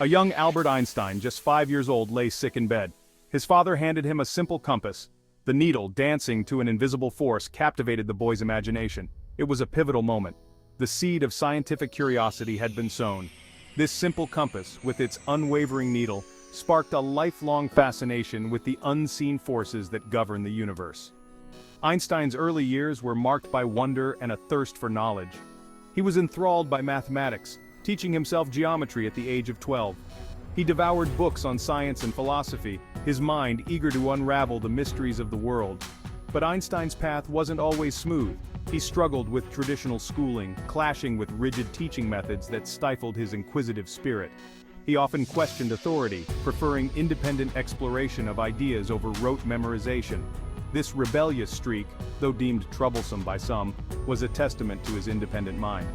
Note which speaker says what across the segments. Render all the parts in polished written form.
Speaker 1: A young Albert Einstein, just 5 years old, lay sick in bed. His father handed him a simple compass. The needle, dancing to an invisible force, captivated the boy's imagination. It was a pivotal moment. The seed of scientific curiosity had been sown. This simple compass, with its unwavering needle, sparked a lifelong fascination with the unseen forces that govern the universe. Einstein's early years were marked by wonder and a thirst for knowledge. He was enthralled by mathematics, teaching himself geometry at the age of 12. He devoured books on science and philosophy, his mind eager to unravel the mysteries of the world. But Einstein's path wasn't always smooth. He struggled with traditional schooling, clashing with rigid teaching methods that stifled his inquisitive spirit. He often questioned authority, preferring independent exploration of ideas over rote memorization. This rebellious streak, though deemed troublesome by some, was a testament to his independent mind.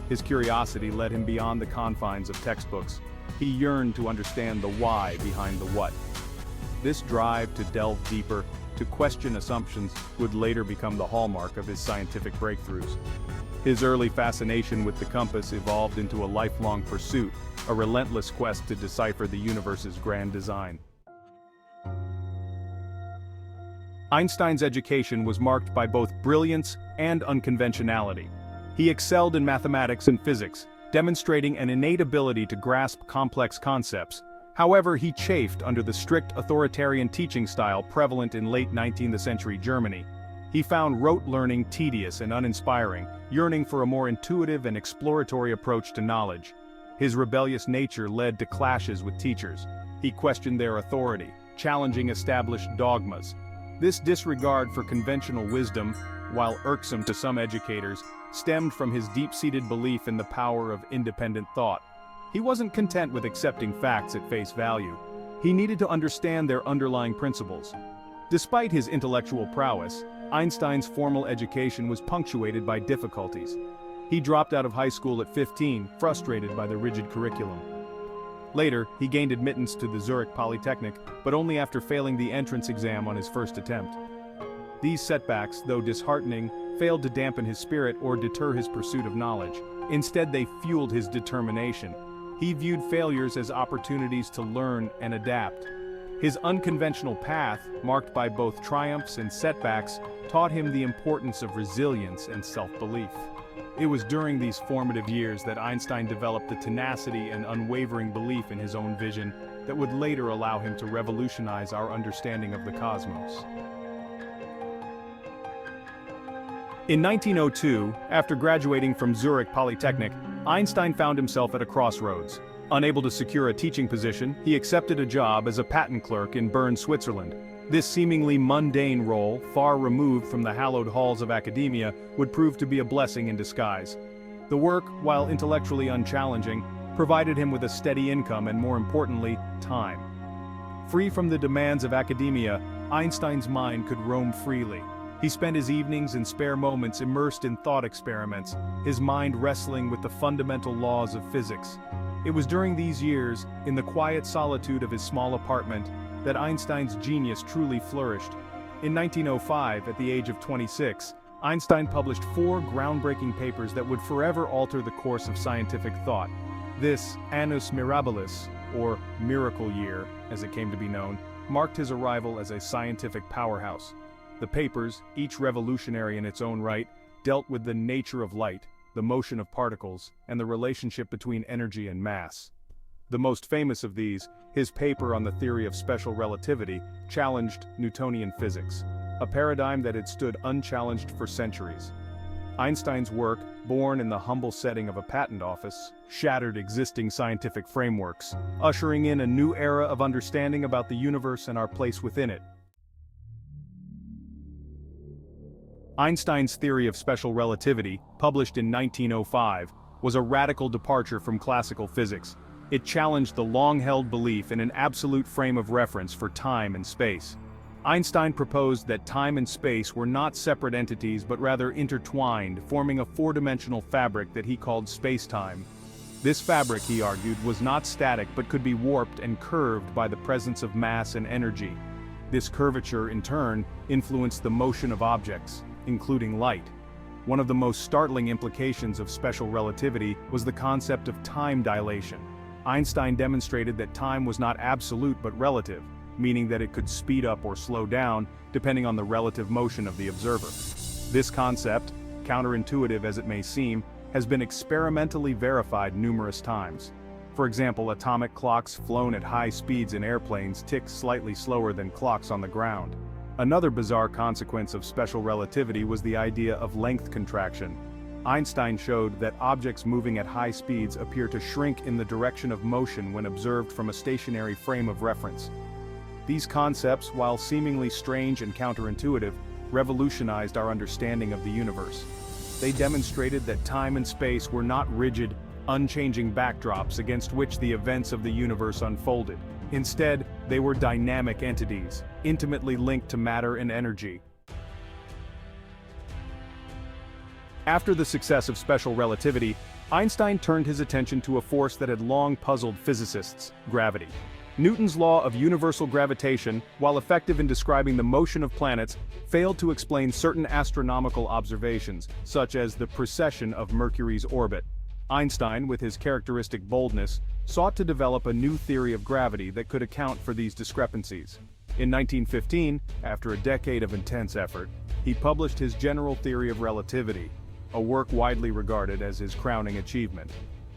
Speaker 1: His curiosity led him beyond the confines of textbooks. He yearned to understand the why behind the what. This drive to delve deeper, to question assumptions, would later become the hallmark of his scientific breakthroughs. His early fascination with the compass evolved into a lifelong pursuit, a relentless quest to decipher the universe's grand design. Einstein's education was marked by both brilliance and unconventionality. He excelled in mathematics and physics, demonstrating an innate ability to grasp complex concepts. However, he chafed under the strict authoritarian teaching style prevalent in late 19th century Germany. He found rote learning tedious and uninspiring, yearning for a more intuitive and exploratory approach to knowledge. His rebellious nature led to clashes with teachers. He questioned their authority, challenging established dogmas. This disregard for conventional wisdom, while irksome to some educators, stemmed from his deep-seated belief in the power of independent thought. He wasn't content with accepting facts at face value. He needed to understand their underlying principles. Despite his intellectual prowess, Einstein's formal education was punctuated by difficulties. He dropped out of high school at 15, frustrated by the rigid curriculum. Later, he gained admittance to the Zurich Polytechnic, but only after failing the entrance exam on his first attempt. These setbacks, though disheartening, failed to dampen his spirit or deter his pursuit of knowledge. Instead, they fueled his determination. He viewed failures as opportunities to learn and adapt. His unconventional path, marked by both triumphs and setbacks, taught him the importance of resilience and self-belief. It was during these formative years that Einstein developed the tenacity and unwavering belief in his own vision that would later allow him to revolutionize our understanding of the cosmos. In 1902, after graduating from Zurich Polytechnic, Einstein found himself at a crossroads. Unable to secure a teaching position, he accepted a job as a patent clerk in Bern, Switzerland. This seemingly mundane role, far removed from the hallowed halls of academia, would prove to be a blessing in disguise. The work, while intellectually unchallenging, provided him with a steady income and, more importantly, time. Free from the demands of academia, Einstein's mind could roam freely. He spent his evenings and spare moments immersed in thought experiments, his mind wrestling with the fundamental laws of physics. It was during these years, in the quiet solitude of his small apartment, that Einstein's genius truly flourished. In 1905, at the age of 26, Einstein published 4 groundbreaking papers that would forever alter the course of scientific thought. This annus mirabilis, or miracle year, as it came to be known, marked his arrival as a scientific powerhouse. The papers, each revolutionary in its own right, dealt with the nature of light, the motion of particles, and the relationship between energy and mass. The most famous of these, his paper on the theory of special relativity, challenged Newtonian physics, a paradigm that had stood unchallenged for centuries. Einstein's work, born in the humble setting of a patent office, shattered existing scientific frameworks, ushering in a new era of understanding about the universe and our place within it. Einstein's theory of special relativity, published in 1905, was a radical departure from classical physics. It challenged the long-held belief in an absolute frame of reference for time and space. Einstein proposed that time and space were not separate entities but rather intertwined, forming a four-dimensional fabric that he called space-time. This fabric, he argued, was not static but could be warped and curved by the presence of mass and energy. This curvature, in turn, influenced the motion of objects, including light. One of the most startling implications of special relativity was the concept of time dilation. Einstein demonstrated that time was not absolute but relative, meaning that it could speed up or slow down depending on the relative motion of the observer. This concept, counterintuitive as it may seem, has been experimentally verified numerous times. For example, atomic clocks flown at high speeds in airplanes tick slightly slower than clocks on the ground. Another bizarre consequence of special relativity was the idea of length contraction. Einstein showed that objects moving at high speeds appear to shrink in the direction of motion when observed from a stationary frame of reference. These concepts, while seemingly strange and counterintuitive, revolutionized our understanding of the universe. They demonstrated that time and space were not rigid, unchanging backdrops against which the events of the universe unfolded. Instead, they were dynamic entities, intimately linked to matter and energy. After the success of special relativity, Einstein turned his attention to a force that had long puzzled physicists: gravity. Newton's law of universal gravitation, while effective in describing the motion of planets, failed to explain certain astronomical observations, such as the precession of Mercury's orbit. Einstein, with his characteristic boldness, sought to develop a new theory of gravity that could account for these discrepancies. In 1915, after a decade of intense effort, he published his general theory of relativity, a work widely regarded as his crowning achievement.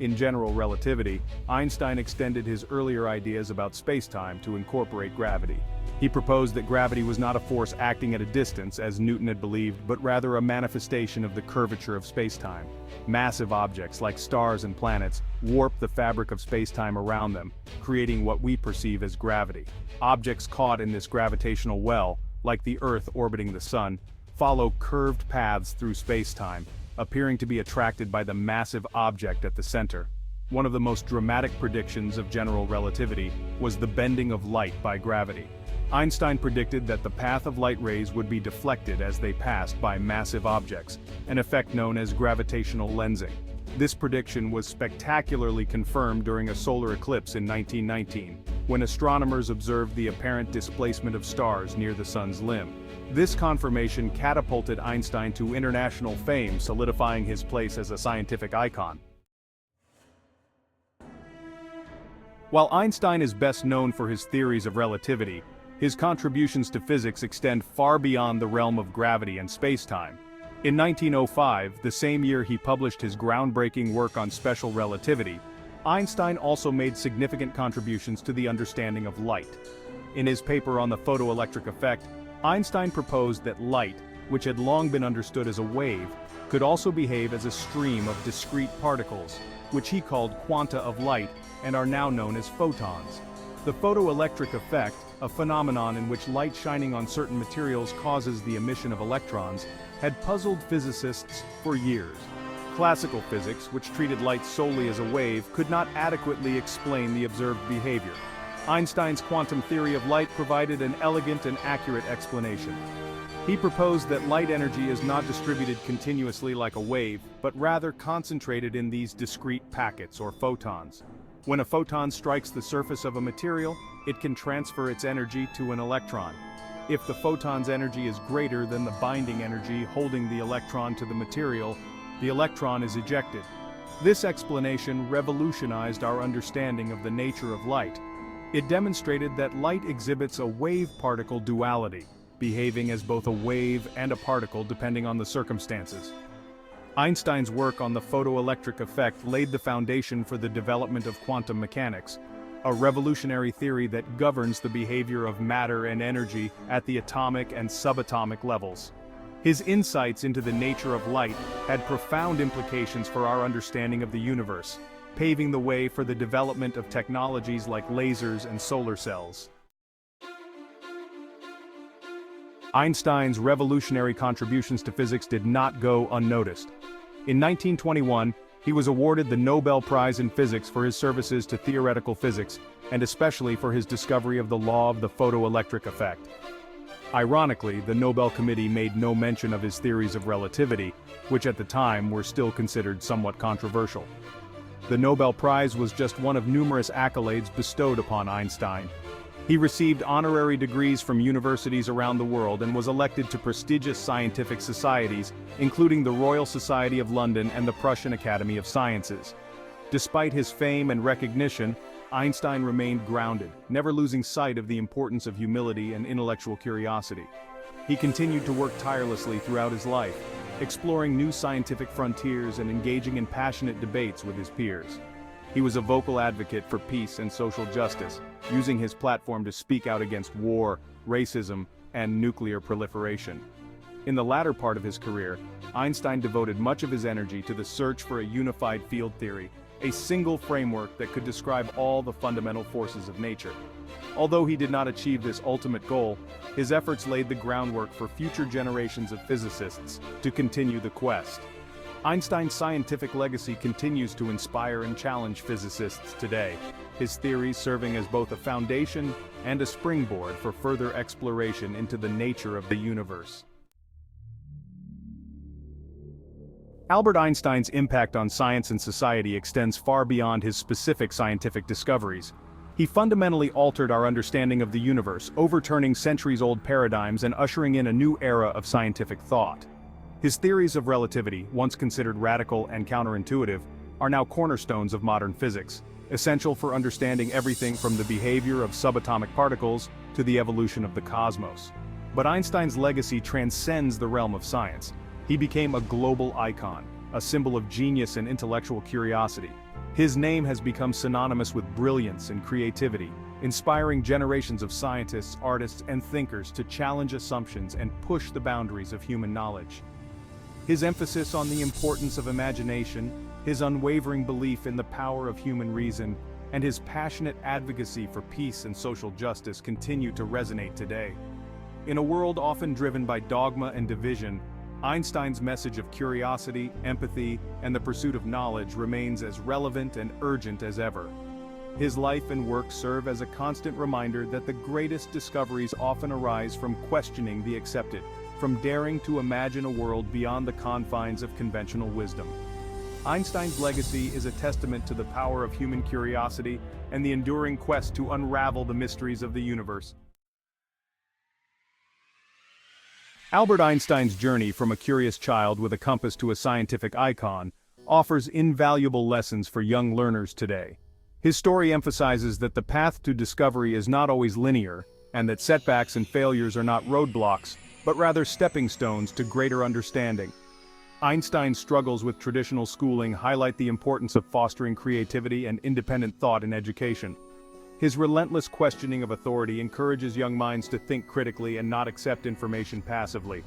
Speaker 1: In general relativity, Einstein extended his earlier ideas about spacetime to incorporate gravity. He proposed that gravity was not a force acting at a distance, as Newton had believed, but rather a manifestation of the curvature of spacetime. Massive objects, like stars and planets, warp the fabric of spacetime around them, creating what we perceive as gravity. Objects caught in this gravitational well, like the Earth orbiting the Sun, follow curved paths through spacetime, appearing to be attracted by the massive object at the center. One of the most dramatic predictions of general relativity was the bending of light by gravity. Einstein predicted that the path of light rays would be deflected as they passed by massive objects, an effect known as gravitational lensing. This prediction was spectacularly confirmed during a solar eclipse in 1919, when astronomers observed the apparent displacement of stars near the sun's limb. This confirmation catapulted Einstein to international fame, solidifying his place as a scientific icon. While Einstein is best known for his theories of relativity, his contributions to physics extend far beyond the realm of gravity and spacetime. In 1905, the same year he published his groundbreaking work on special relativity, Einstein also made significant contributions to the understanding of light. In his paper on the photoelectric effect, Einstein proposed that light, which had long been understood as a wave, could also behave as a stream of discrete particles, which he called quanta of light, and are now known as photons. The photoelectric effect, a phenomenon in which light shining on certain materials causes the emission of electrons, had puzzled physicists for years. Classical physics, which treated light solely as a wave, could not adequately explain the observed behavior. Einstein's quantum theory of light provided an elegant and accurate explanation. He proposed that light energy is not distributed continuously like a wave, but rather concentrated in these discrete packets or photons. When a photon strikes the surface of a material, it can transfer its energy to an electron. If the photon's energy is greater than the binding energy holding the electron to the material, the electron is ejected. This explanation revolutionized our understanding of the nature of light. It demonstrated that light exhibits a wave-particle duality, behaving as both a wave and a particle depending on the circumstances. Einstein's work on the photoelectric effect laid the foundation for the development of quantum mechanics, a revolutionary theory that governs the behavior of matter and energy at the atomic and subatomic levels. His insights into the nature of light had profound implications for our understanding of the universe, paving the way for the development of technologies like lasers and solar cells. Einstein's revolutionary contributions to physics did not go unnoticed. In 1921, he was awarded the Nobel Prize in Physics for his services to theoretical physics, and especially for his discovery of the law of the photoelectric effect. Ironically, the Nobel Committee made no mention of his theories of relativity, which at the time were still considered somewhat controversial. The Nobel Prize was just one of numerous accolades bestowed upon Einstein. He received honorary degrees from universities around the world and was elected to prestigious scientific societies, including the Royal Society of London and the Prussian Academy of Sciences. Despite his fame and recognition, Einstein remained grounded, never losing sight of the importance of humility and intellectual curiosity. He continued to work tirelessly throughout his life, exploring new scientific frontiers and engaging in passionate debates with his peers. He was a vocal advocate for peace and social justice, using his platform to speak out against war, racism, and nuclear proliferation. In the latter part of his career, Einstein devoted much of his energy to the search for a unified field theory, a single framework that could describe all the fundamental forces of nature. Although he did not achieve this ultimate goal, his efforts laid the groundwork for future generations of physicists to continue the quest. Einstein's scientific legacy continues to inspire and challenge physicists today, his theories serving as both a foundation and a springboard for further exploration into the nature of the universe. Albert Einstein's impact on science and society extends far beyond his specific scientific discoveries. He fundamentally altered our understanding of the universe, overturning centuries-old paradigms and ushering in a new era of scientific thought. His theories of relativity, once considered radical and counterintuitive, are now cornerstones of modern physics, essential for understanding everything from the behavior of subatomic particles to the evolution of the cosmos. But Einstein's legacy transcends the realm of science. He became a global icon, a symbol of genius and intellectual curiosity. His name has become synonymous with brilliance and creativity, inspiring generations of scientists, artists, and thinkers to challenge assumptions and push the boundaries of human knowledge. His emphasis on the importance of imagination, his unwavering belief in the power of human reason, and his passionate advocacy for peace and social justice continue to resonate today. In a world often driven by dogma and division, Einstein's message of curiosity, empathy, and the pursuit of knowledge remains as relevant and urgent as ever. His life and work serve as a constant reminder that the greatest discoveries often arise from questioning the accepted, from daring to imagine a world beyond the confines of conventional wisdom. Einstein's legacy is a testament to the power of human curiosity and the enduring quest to unravel the mysteries of the universe. Albert Einstein's journey from a curious child with a compass to a scientific icon offers invaluable lessons for young learners today. His story emphasizes that the path to discovery is not always linear, and that setbacks and failures are not roadblocks, but rather stepping stones to greater understanding. Einstein's struggles with traditional schooling highlight the importance of fostering creativity and independent thought in education. His relentless questioning of authority encourages young minds to think critically and not accept information passively.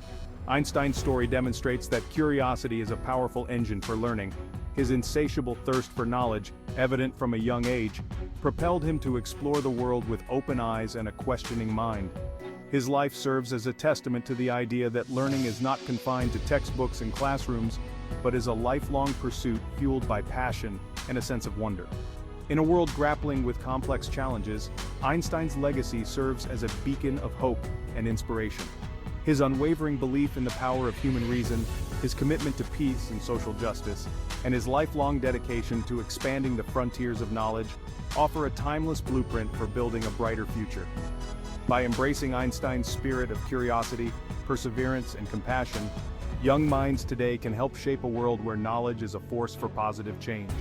Speaker 1: Einstein's story demonstrates that curiosity is a powerful engine for learning. His insatiable thirst for knowledge, evident from a young age, propelled him to explore the world with open eyes and a questioning mind. His life serves as a testament to the idea that learning is not confined to textbooks and classrooms, but is a lifelong pursuit fueled by passion and a sense of wonder. In a world grappling with complex challenges, Einstein's legacy serves as a beacon of hope and inspiration. His unwavering belief in the power of human reason, his commitment to peace and social justice, and his lifelong dedication to expanding the frontiers of knowledge offer a timeless blueprint for building a brighter future. By embracing Einstein's spirit of curiosity, perseverance, and compassion, young minds today can help shape a world where knowledge is a force for positive change.